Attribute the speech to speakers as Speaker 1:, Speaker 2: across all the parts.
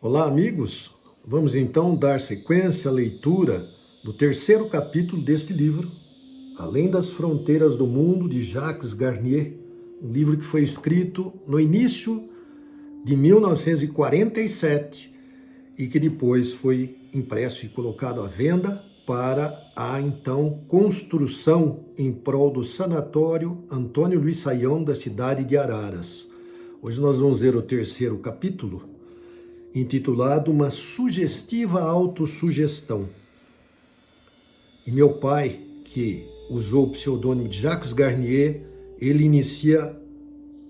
Speaker 1: Olá, amigos. Vamos então dar sequência à leitura do terceiro capítulo deste livro, Além das Fronteiras do Mundo, de Jacques Garnier, um livro que foi escrito no início de 1947 e que depois foi impresso e colocado à venda para a então construção em prol do Sanatório Antônio Luiz Saião da cidade de Araras. Hoje nós vamos ver o terceiro capítulo, intitulado Uma Sugestiva Autossugestão. E meu pai, que usou o pseudônimo de Jacques Garnier, ele inicia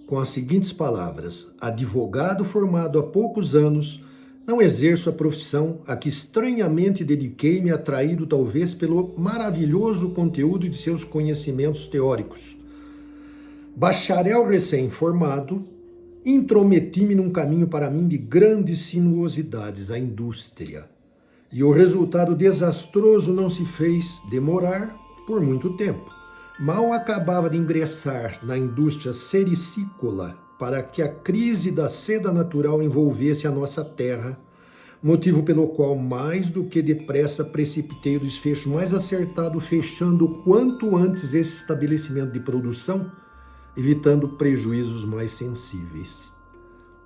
Speaker 1: com as seguintes palavras: advogado formado há poucos anos, não exerço a profissão a que estranhamente dediquei-me, atraído talvez pelo maravilhoso conteúdo de seus conhecimentos teóricos. Bacharel recém-formado, intrometi-me num caminho para mim de grandes sinuosidades, a indústria. E o resultado desastroso não se fez demorar por muito tempo. Mal acabava de ingressar na indústria sericícola para que a crise da seda natural envolvesse a nossa terra, motivo pelo qual mais do que depressa precipitei o desfecho mais acertado, fechando o quanto antes esse estabelecimento de produção, evitando prejuízos mais sensíveis.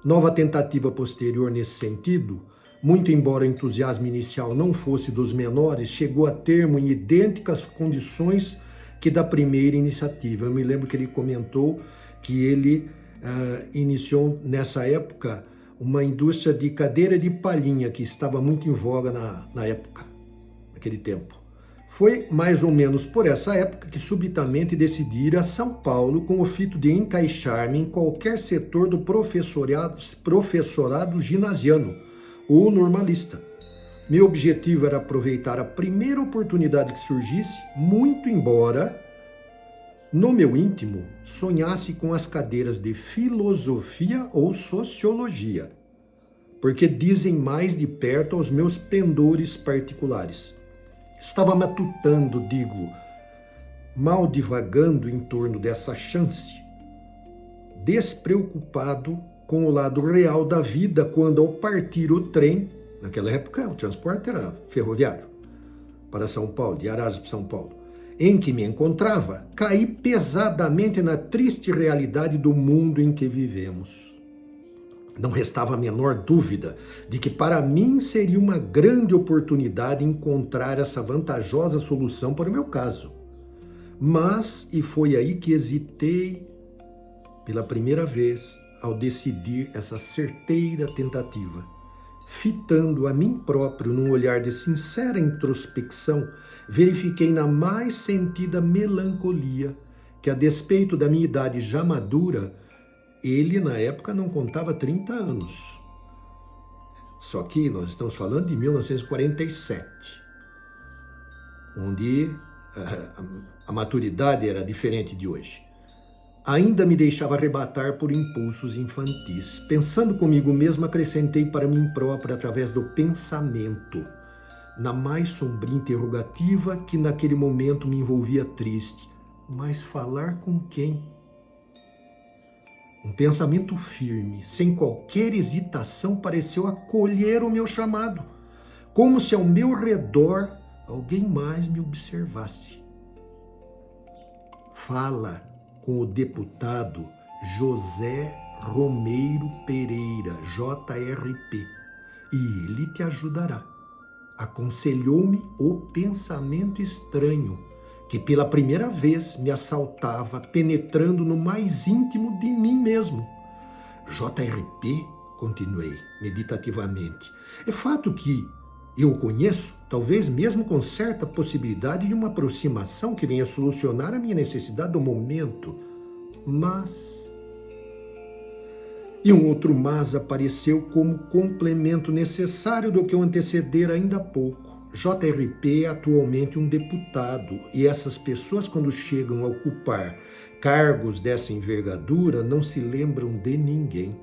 Speaker 1: Nova tentativa posterior nesse sentido, muito embora o entusiasmo inicial não fosse dos menores, chegou a termo em idênticas condições que da primeira iniciativa. Eu me lembro que ele comentou que ele iniciou nessa época uma indústria de cadeira de palhinha que estava muito em voga na época, naquele tempo. Foi mais ou menos por essa época que subitamente decidi ir a São Paulo com o fito de encaixar-me em qualquer setor do professorado ginasiano ou normalista. Meu objetivo era aproveitar a primeira oportunidade que surgisse, muito embora, no meu íntimo, sonhasse com as cadeiras de filosofia ou sociologia, porque dizem mais de perto aos meus pendores particulares. Estava matutando, mal divagando em torno dessa chance, despreocupado com o lado real da vida, quando ao partir o trem, naquela época o transporte era ferroviário, para São Paulo, de Araras para São Paulo, em que me encontrava, caí pesadamente na triste realidade do mundo em que vivemos. Não restava a menor dúvida de que para mim seria uma grande oportunidade encontrar essa vantajosa solução para o meu caso. Mas, e foi aí que hesitei pela primeira vez ao decidir essa certeira tentativa. Fitando a mim próprio num olhar de sincera introspecção, verifiquei na mais sentida melancolia que, a despeito da minha idade já madura, ele, na época, não contava 30 anos. Só que nós estamos falando de 1947, onde a maturidade era diferente de hoje. Ainda me deixava arrebatar por impulsos infantis. Pensando comigo mesmo, acrescentei para mim próprio, através do pensamento, na mais sombria interrogativa que naquele momento me envolvia triste. Mas falar com quem? Um pensamento firme, sem qualquer hesitação, pareceu acolher o meu chamado, como se ao meu redor alguém mais me observasse. Fala com o deputado José Romeiro Pereira, JRP, e ele te ajudará. Aconselhou-me o pensamento estranho que pela primeira vez me assaltava, penetrando no mais íntimo de mim mesmo. JRP, continuei meditativamente, é fato que eu o conheço, talvez mesmo com certa possibilidade de uma aproximação que venha solucionar a minha necessidade do momento, mas... E um outro mas apareceu como complemento necessário do que eu antecedera ainda há pouco. JRP é atualmente um deputado, e essas pessoas, quando chegam a ocupar cargos dessa envergadura, não se lembram de ninguém.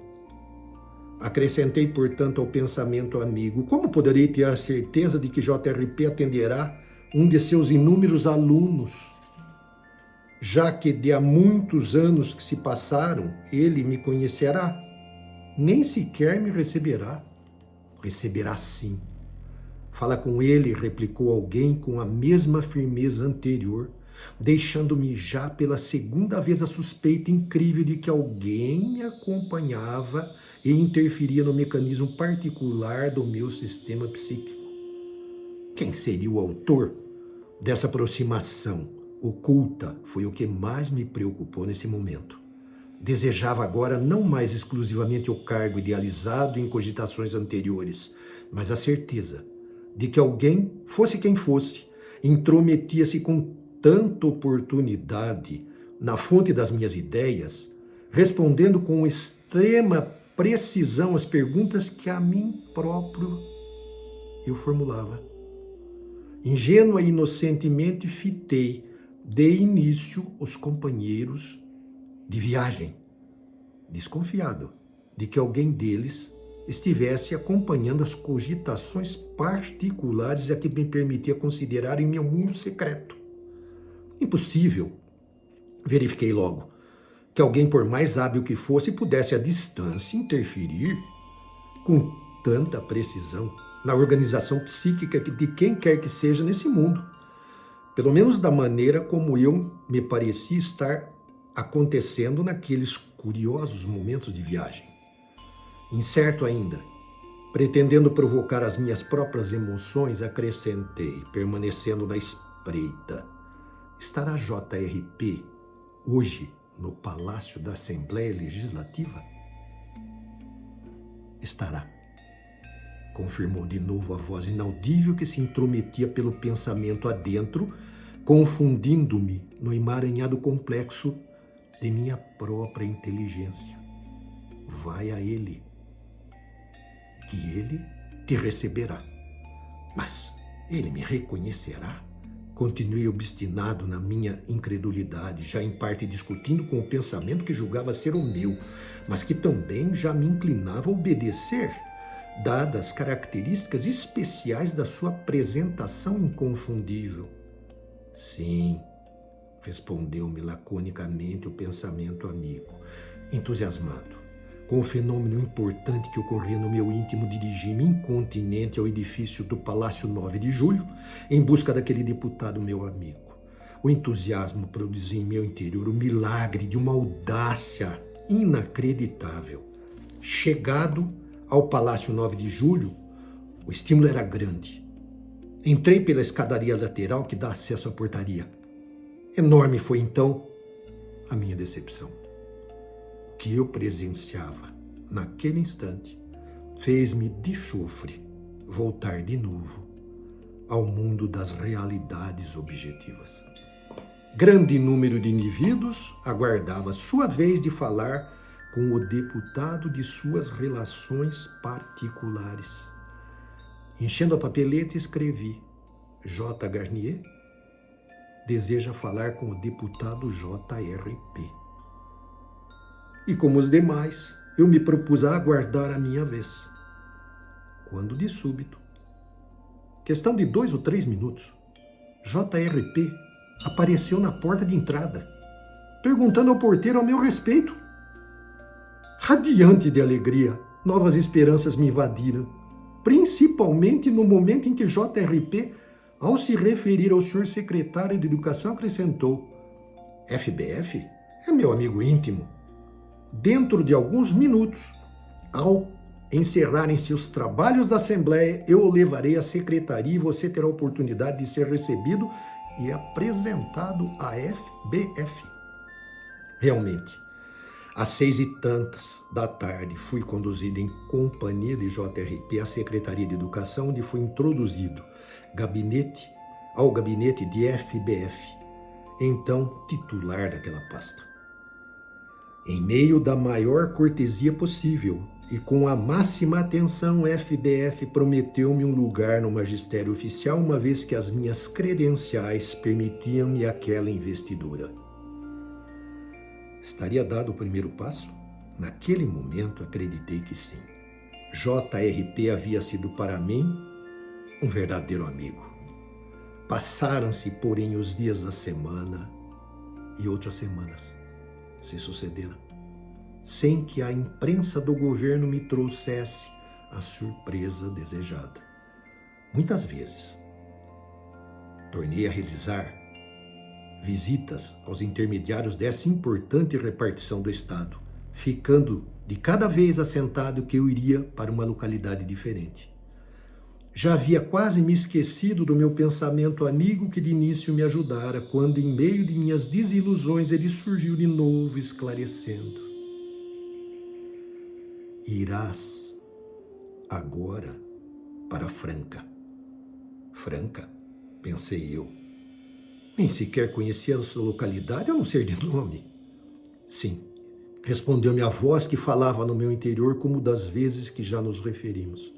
Speaker 1: Acrescentei, portanto, ao pensamento amigo: como poderei ter a certeza de que JRP atenderá um de seus inúmeros alunos, já que de há muitos anos que se passaram, ele me conhecerá? Nem sequer me receberá. Receberá sim. Fala com ele, replicou alguém com a mesma firmeza anterior, deixando-me já pela segunda vez a suspeita incrível de que alguém me acompanhava e interferia no mecanismo particular do meu sistema psíquico. Quem seria o autor dessa aproximação oculta foi o que mais me preocupou nesse momento. Desejava agora não mais exclusivamente o cargo idealizado em cogitações anteriores, mas a certeza de que alguém, fosse quem fosse, intrometia-se com tanta oportunidade na fonte das minhas ideias, respondendo com extrema precisão as perguntas que a mim próprio eu formulava. Ingênua e inocentemente fitei de início os companheiros de viagem, desconfiado de que alguém deles estivesse acompanhando as cogitações particulares a que me permitia considerar em meu mundo secreto. Impossível, verifiquei logo, que alguém, por mais hábil que fosse, pudesse à distância interferir com tanta precisão na organização psíquica de quem quer que seja nesse mundo, pelo menos da maneira como eu me parecia estar acontecendo naqueles curiosos momentos de viagem. Incerto ainda, pretendendo provocar as minhas próprias emoções, acrescentei, permanecendo na espreita: estará JRP hoje no Palácio da Assembleia Legislativa? Estará, confirmou de novo a voz inaudível que se intrometia pelo pensamento adentro, confundindo-me no emaranhado complexo de minha própria inteligência. Vai a ele, que ele te receberá. Mas ele me reconhecerá? Continuei obstinado na minha incredulidade, já em parte discutindo com o pensamento que julgava ser o meu, mas que também já me inclinava a obedecer, dadas as características especiais da sua apresentação inconfundível. Sim, respondeu-me laconicamente o pensamento amigo, entusiasmado. Com o fenômeno importante que ocorria no meu íntimo, dirigi-me incontinente ao edifício do Palácio 9 de Julho, em busca daquele deputado meu amigo. O entusiasmo produzia em meu interior o milagre de uma audácia inacreditável. Chegado ao Palácio 9 de Julho, o estímulo era grande. Entrei pela escadaria lateral que dá acesso à portaria. Enorme foi então a minha decepção. O que eu presenciava naquele instante fez-me de chofre voltar de novo ao mundo das realidades objetivas. Grande número de indivíduos aguardava sua vez de falar com o deputado de suas relações particulares. Enchendo a papeleta, escrevi: J. Garnier deseja falar com o deputado JRP. E como os demais, eu me propus a aguardar a minha vez. Quando de súbito, questão de 2 ou 3 minutos, JRP apareceu na porta de entrada, perguntando ao porteiro ao meu respeito. Radiante de alegria, novas esperanças me invadiram, principalmente no momento em que JRP, ao se referir ao senhor secretário de Educação, acrescentou: FBF é meu amigo íntimo. Dentro de alguns minutos, ao encerrarem seus trabalhos da Assembleia, eu o levarei à secretaria e você terá a oportunidade de ser recebido e apresentado à FBF. Realmente, às 6h da tarde, fui conduzido em companhia de JRP à Secretaria de Educação, onde fui introduzido ao gabinete de FBF, então titular daquela pasta. Em meio da maior cortesia possível e com a máxima atenção, FBF prometeu-me um lugar no magistério oficial, uma vez que as minhas credenciais permitiam-me aquela investidura. Estaria dado o primeiro passo? Naquele momento, acreditei que sim. JRP havia sido para mim um verdadeiro amigo. Passaram-se, porém, os dias da semana e outras semanas se sucederam, sem que a imprensa do governo me trouxesse a surpresa desejada. Muitas vezes, tornei a realizar visitas aos intermediários dessa importante repartição do Estado, ficando de cada vez assentado que eu iria para uma localidade diferente. Já havia quase me esquecido do meu pensamento amigo que de início me ajudara, quando em meio de minhas desilusões ele surgiu de novo esclarecendo. Irás agora para Franca. Franca? Pensei eu. Nem sequer conhecia a sua localidade, a não ser de nome. Sim, respondeu-me a voz que falava no meu interior como das vezes que já nos referimos.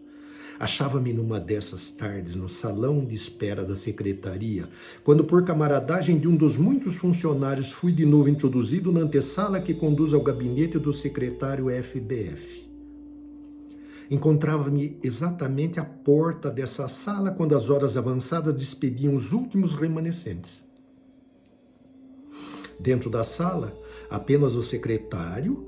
Speaker 1: Achava-me numa dessas tardes no salão de espera da secretaria, quando por camaradagem de um dos muitos funcionários fui de novo introduzido na antessala que conduz ao gabinete do secretário FBF. Encontrava-me exatamente à porta dessa sala quando as horas avançadas despediam os últimos remanescentes. Dentro da sala, apenas o secretário,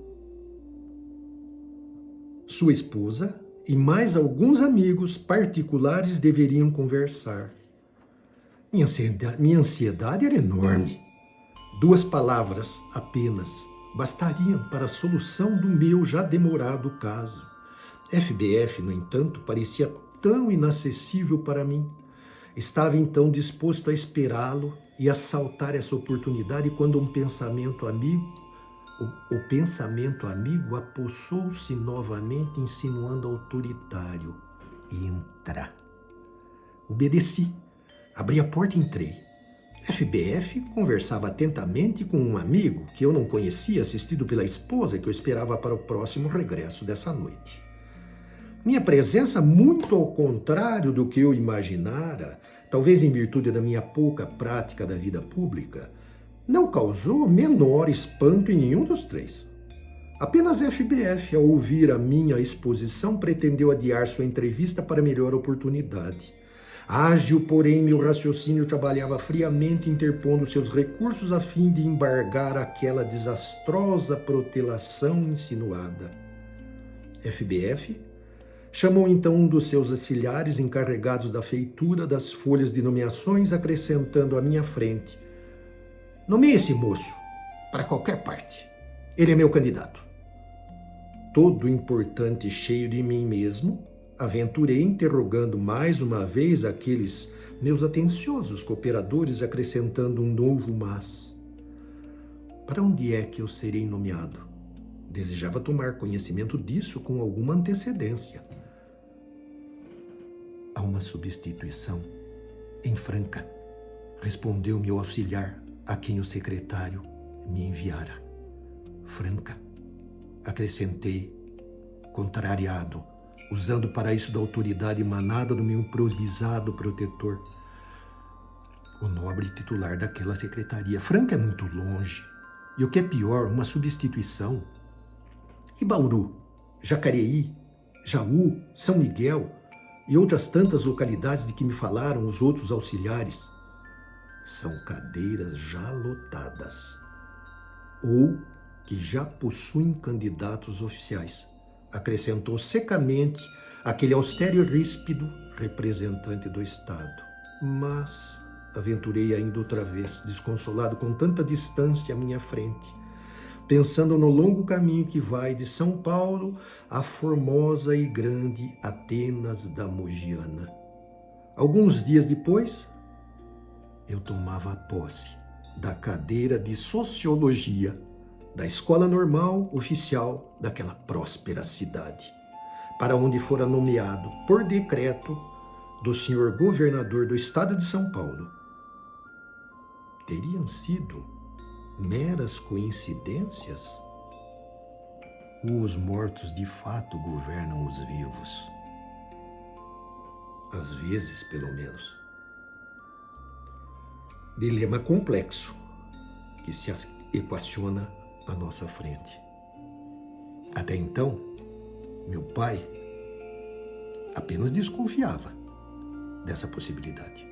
Speaker 1: sua esposa e mais alguns amigos particulares deveriam conversar. Minha ansiedade era enorme. 2 palavras apenas bastariam para a solução do meu já demorado caso. FBF, no entanto, parecia tão inacessível para mim. Estava então disposto a esperá-lo e a saltar essa oportunidade quando o pensamento amigo apossou-se novamente, insinuando autoritário. Entra. Obedeci. Abri a porta e entrei. FBF conversava atentamente com um amigo que eu não conhecia, assistido pela esposa que eu esperava para o próximo regresso dessa noite. Minha presença, muito ao contrário do que eu imaginara, talvez em virtude da minha pouca prática da vida pública, não causou menor espanto em nenhum dos 3. Apenas FBF, ao ouvir a minha exposição, pretendeu adiar sua entrevista para melhor oportunidade. Ágil, porém, meu raciocínio trabalhava friamente, interpondo seus recursos a fim de embargar aquela desastrosa protelação insinuada. FBF chamou então um dos seus auxiliares encarregados da feitura das folhas de nomeações, acrescentando à minha frente: nomeie esse moço para qualquer parte. Ele é meu candidato. Todo importante e cheio de mim mesmo, aventurei, interrogando mais uma vez aqueles meus atenciosos cooperadores, acrescentando um novo mas. Para onde é que eu serei nomeado? Desejava tomar conhecimento disso com alguma antecedência. Há uma substituição em Franca, respondeu meu auxiliar, a quem o secretário me enviara. Franca, acrescentei, contrariado, usando para isso da autoridade emanada do meu improvisado protetor, o nobre titular daquela secretaria. Franca é muito longe, e o que é pior, uma substituição. E Bauru, Jacareí, Jaú, São Miguel e outras tantas localidades de que me falaram os outros auxiliares, são cadeiras já lotadas, ou que já possuem candidatos oficiais, acrescentou secamente aquele austero e ríspido representante do Estado. Mas aventurei ainda outra vez, desconsolado com tanta distância à minha frente, pensando no longo caminho que vai de São Paulo à formosa e grande Atenas da Mogiana. Alguns dias depois, eu tomava posse da cadeira de Sociologia da Escola Normal Oficial daquela próspera cidade, para onde fora nomeado por decreto do senhor governador do estado de São Paulo. Teriam sido meras coincidências? Ou os mortos de fato governam os vivos? Às vezes, pelo menos. Dilema complexo que se equaciona à nossa frente. Até então, meu pai apenas desconfiava dessa possibilidade.